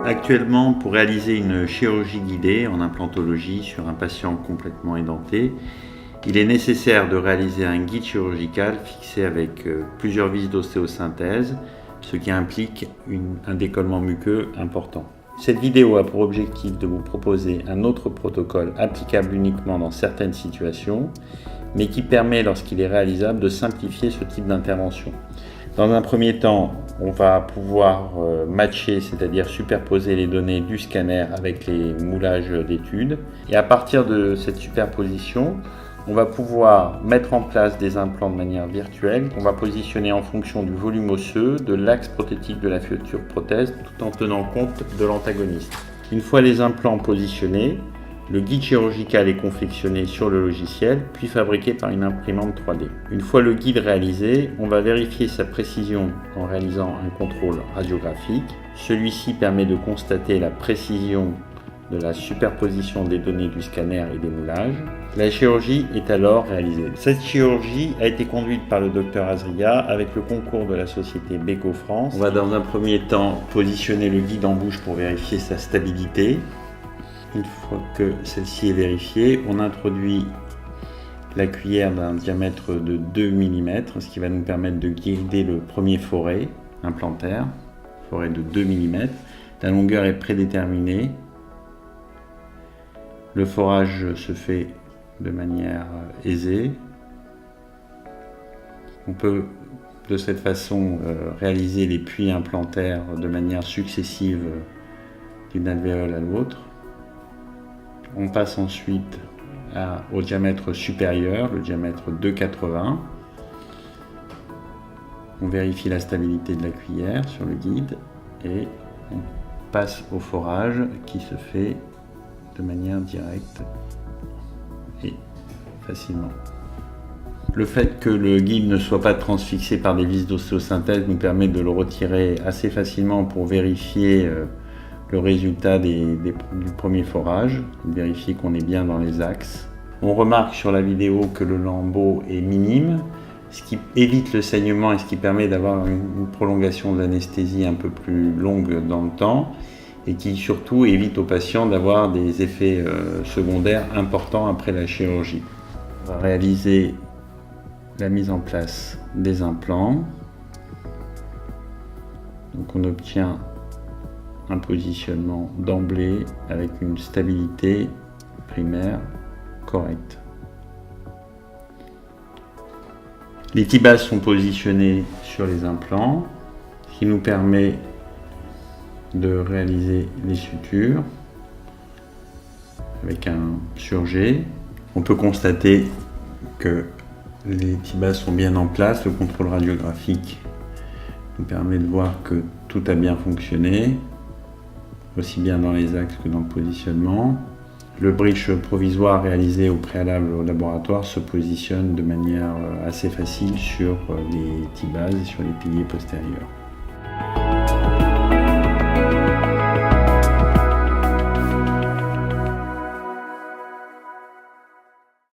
Actuellement, pour réaliser une chirurgie guidée en implantologie sur un patient complètement édenté, il est nécessaire de réaliser un guide chirurgical fixé avec plusieurs vis d'ostéosynthèse, ce qui implique un décollement muqueux important. Cette vidéo a pour objectif de vous proposer un autre protocole applicable uniquement dans certaines situations, mais qui permet, lorsqu'il est réalisable, de simplifier ce type d'intervention. Dans un premier temps, on va pouvoir matcher, c'est-à-dire superposer les données du scanner avec les moulages d'études. Et à partir de cette superposition, on va pouvoir mettre en place des implants de manière virtuelle qu'on va positionner en fonction du volume osseux, de l'axe prothétique de la future prothèse, tout en tenant compte de l'antagoniste. Une fois les implants positionnés, le guide chirurgical est confectionné sur le logiciel, puis fabriqué par une imprimante 3D. Une fois le guide réalisé, on va vérifier sa précision en réalisant un contrôle radiographique. Celui-ci permet de constater la précision de la superposition des données du scanner et des moulages. La chirurgie est alors réalisée. Cette chirurgie a été conduite par le Dr Azria avec le concours de la société Beko France. On va dans un premier temps positionner le guide en bouche pour vérifier sa stabilité. Une fois que celle-ci est vérifiée, on introduit la cuillère d'un diamètre de 2 mm, ce qui va nous permettre de guider le premier forêt implantaire, forêt de 2 mm. La longueur est prédéterminée. Le forage se fait de manière aisée. On peut de cette façon réaliser les puits implantaires de manière successive d'une alvéole à l'autre. On passe ensuite au diamètre supérieur, le diamètre 2,80. On vérifie la stabilité de la cuillère sur le guide et on passe au forage qui se fait de manière directe et facilement. Le fait que le guide ne soit pas transfixé par des vis d'ostéosynthèse nous permet de le retirer assez facilement pour vérifier le résultat du premier forage, vérifier qu'on est bien dans les axes. On remarque sur la vidéo que le lambeau est minime, ce qui évite le saignement et ce qui permet d'avoir une prolongation de l'anesthésie un peu plus longue dans le temps et qui surtout évite aux patients d'avoir des effets secondaires importants après la chirurgie. On va réaliser la mise en place des implants. Donc on obtient un positionnement d'emblée avec une stabilité primaire correcte. Les T-bases sont positionnés sur les implants, ce qui nous permet de réaliser les sutures avec un surjet. On peut constater que les T-bases sont bien en place. Le contrôle radiographique nous permet de voir que tout a bien fonctionné, aussi bien dans les axes que dans le positionnement. Le bridge provisoire réalisé au préalable au laboratoire se positionne de manière assez facile sur les T-bases et sur les piliers postérieurs.